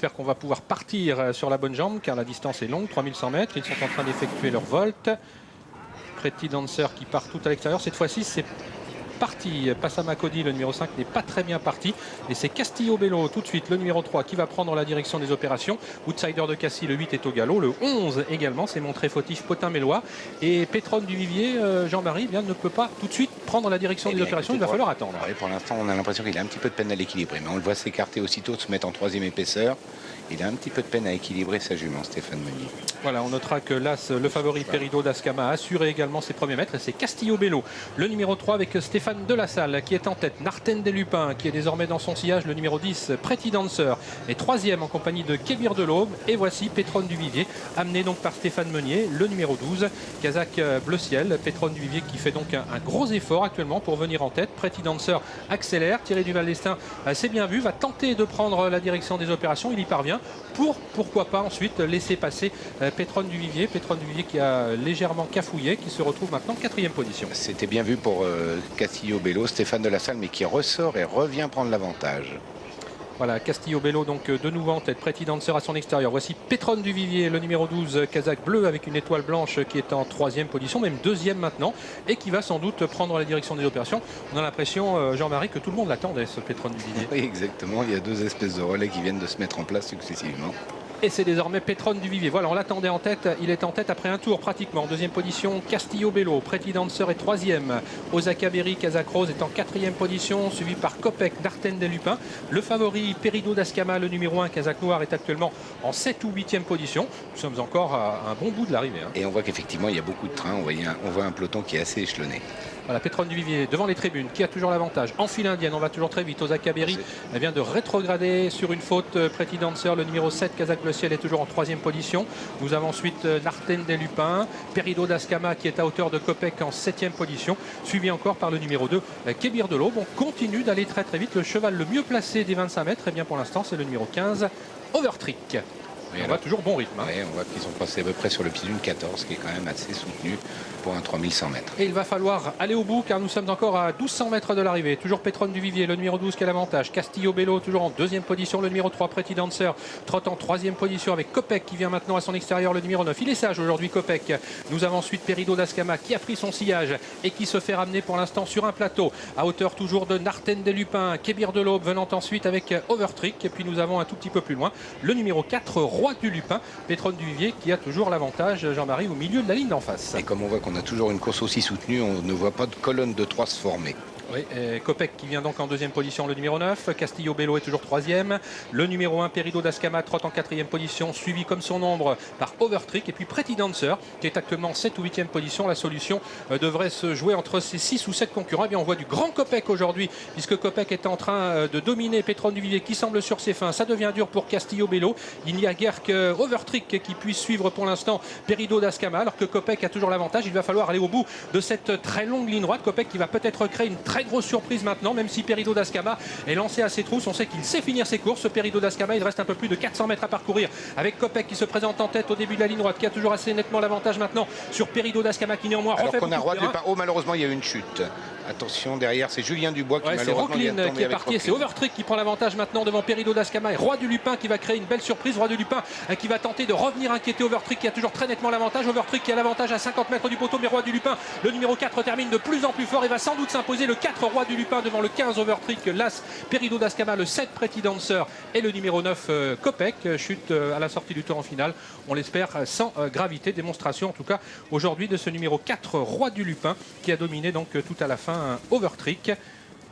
J'espère qu'on va pouvoir partir sur la bonne jambe car la distance est longue, 3100 mètres. Ils sont en train d'effectuer leur volte. Pretty Dancer qui part tout à l'extérieur. Cette fois-ci, c'est parti. Passama Cody, le numéro 5, n'est pas très bien parti. Et c'est Castillo Bello, tout de suite, le numéro 3, qui va prendre la direction des opérations. Outsider de Cassis, le 8 est au galop. Le 11 également, c'est montré fautif Potin-Mélois. Et Pétronne du Vivier, Jean-Marie, ne peut pas tout de suite prendre la direction des opérations. Il va falloir attendre. Oui, pour l'instant, on a l'impression qu'il a un petit peu de peine à l'équilibrer. Mais on le voit s'écarter aussitôt, se mettre en troisième épaisseur. Il a un petit peu de peine à équilibrer sa jument, Stéphane Meunier. Voilà, on notera que l'As, le favori Perido d'Ascama, a assuré également ses premiers mètres. Et c'est Castillo Bello, le numéro 3, avec Stéphane Delassalle qui est en tête. Narten des Lupins qui est désormais dans son sillage. Le numéro 10, Pretty Dancer, est troisième en compagnie de Kébir de l'Aube. Et voici Pétronne du Vivier, amené donc par Stéphane Meunier, le numéro 12. Kazakh Bleu Ciel, Pétronne du Vivier qui fait donc un gros effort actuellement pour venir en tête. Pretty Dancer accélère. Thierry Duval d'Estaing s'est bien vu, va tenter de prendre la direction des opérations. Il y parvient pour, pourquoi pas, ensuite laisser passer Pétronne du Vivier. Pétronne du Vivier qui a légèrement cafouillé, qui se retrouve maintenant en quatrième position. C'était bien vu pour Castillo Bello, Stéphane Delassalle, mais qui ressort et revient prendre l'avantage. Voilà, Castillo Bello donc de nouveau en tête, Pretty Dancer à son extérieur. Voici Pétronne du Vivier, le numéro 12, Kazakh Bleu, avec une étoile blanche qui est en troisième position, même deuxième maintenant, et qui va sans doute prendre la direction des opérations. On a l'impression, Jean-Marie, que tout le monde l'attendait, ce Pétronne du Vivier. Oui, exactement. Il y a deux espèces de relais qui viennent de se mettre en place successivement. Et c'est désormais Pétronne du Vivier. Voilà, on l'attendait en tête. Il est en tête après un tour pratiquement. En deuxième position, Castillo Bello. Pretty Dancer est troisième. Osaka Berry, Kazakh Rose est en quatrième position, suivi par Kopek, Narten des Lupins. Le favori Perido d'Ascama, le numéro 1, Kazakh Noir, est actuellement en 7 ou 8e position. Nous sommes encore à un bon bout de l'arrivée. Et on voit qu'effectivement, il y a beaucoup de trains. On voit un peloton qui est assez échelonné. Voilà, Pétronne du Vivier devant les tribunes, qui a toujours l'avantage. En file indienne, on va toujours très vite. Osaka Berry vient de rétrograder sur une faute. Pretty Dancer, le numéro 7, Kazakh Bleu Ciel, est toujours en troisième position. Nous avons ensuite Narten des Lupins, Perido d'Ascama qui est à hauteur de Kopek en 7e position, suivi encore par le numéro 2, Kébir de l'Aube. On continue d'aller très très vite. Le cheval le mieux placé des 25 mètres, et bien pour l'instant, c'est le numéro 15, Overtrick. On va toujours bon rythme. Oui, on voit qu'ils sont passés à peu près sur le pied d'une 14, qui est quand même assez soutenu pour un 3100 mètres. Et il va falloir aller au bout car nous sommes encore à 1200 mètres de l'arrivée. Toujours Pétronne du Vivier, le numéro 12 qui a l'avantage. Castillo Bello toujours en deuxième position. Le numéro 3, Pretty Dancer, trotte en troisième position avec Kopek qui vient maintenant à son extérieur, le numéro 9. Il est sage aujourd'hui, Kopek. Nous avons ensuite Perido d'Ascama qui a pris son sillage et qui se fait ramener pour l'instant sur un plateau à hauteur toujours de Narten des Lupins. Kébir de l'Aube venant ensuite avec Overtrick. Et puis nous avons un tout petit peu plus loin le numéro 4, Roi du Lupin. Pétronne du Vivier qui a toujours l'avantage, Jean-Marie, au milieu de la ligne d'en face. Et comme on voit qu'on a toujours une course aussi soutenue, on ne voit pas de colonne de 3 se former. Oui, Kopek qui vient donc en deuxième position, le numéro 9. Castillo Bello est toujours troisième. Le numéro 1, Perido d'Ascama, trotte en quatrième position, suivi comme son ombre par Overtrick. Et puis Pretty Dancer, qui est actuellement en 7 ou 8e position. La solution devrait se jouer entre ces 6 ou 7 concurrents. Et bien, on voit du grand Kopek aujourd'hui, puisque Kopek est en train de dominer Pétronne du Vivier, qui semble sur ses fins. Ça devient dur pour Castillo Bello. Il n'y a guère que Overtrick qui puisse suivre pour l'instant Perido d'Ascama, alors que Kopek a toujours l'avantage. Il va falloir aller au bout de cette très longue ligne droite. Kopek qui va peut-être créer une très grosse surprise maintenant, même si Perido d'Ascama est lancé à ses trousses. On sait qu'il sait finir ses courses. Perido d'Ascama, il reste un peu plus de 400 mètres à parcourir avec Kopek qui se présente en tête au début de la ligne droite, qui a toujours assez nettement l'avantage maintenant sur Perido d'Ascama qui néanmoins alors refait qu'on a beaucoup Roi de du terrain. Lupin. Oh, malheureusement, il y a eu une chute. Attention, derrière, c'est Julien Dubois qui malheureusement c'est Rocklin qui est parti. C'est Overtrick qui prend l'avantage maintenant devant Perido d'Ascama et Roi du Lupin qui va créer une belle surprise. Roi du Lupin qui va tenter de revenir inquiéter Overtrick qui a toujours très nettement l'avantage. Overtrick qui a l'avantage à 50 mètres du poteau, mais Roi du Lupin, le numéro 4, termine de plus en plus fort et va sans doute s'imposer. Le 4, Roi du Lupin devant le 15, Overtrick, l'As, Perido d'Ascama, le 7, Pretty Dancer et le numéro 9, Kopek. Chute à la sortie du tour en finale, on l'espère sans gravité. Démonstration en tout cas aujourd'hui de ce numéro 4, Roi du Lupin, qui a dominé donc tout à la fin Overtrick.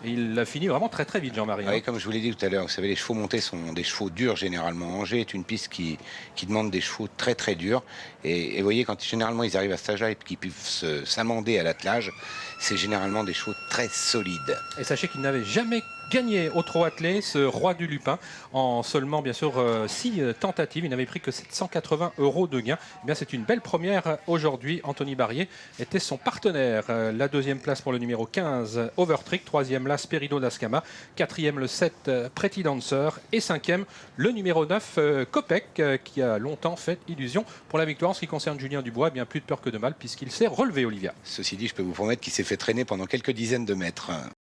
Et il a fini vraiment très très vite, Jean-Marie. Oui, comme je vous l'ai dit tout à l'heure, vous savez, les chevaux montés sont des chevaux durs généralement. Angers est une piste qui demande des chevaux très très durs. Et vous voyez, quand généralement ils arrivent à cet âge-là et qu'ils peuvent s'amender à l'attelage, c'est généralement des chevaux très solides. Et sachez qu'il n'avait jamais gagné au trot attelé, ce Roi du Lupin, en seulement bien sûr 6 tentatives. Il n'avait pris que 780 € de gain. Eh bien, c'est une belle première aujourd'hui. Anthony Barrier était son partenaire. La deuxième place pour le numéro 15, Overtrick. Troisième, l'As, Perido d'Ascama. Quatrième, le 7, Pretty Dancer. Et cinquième, le numéro 9, Kopek, qui a longtemps fait illusion pour la victoire. En ce qui concerne Julien Dubois, eh bien plus de peur que de mal, puisqu'il s'est relevé, Olivia. Ceci dit, je peux vous promettre qu'il s'est fait traîner pendant quelques dizaines de mètres.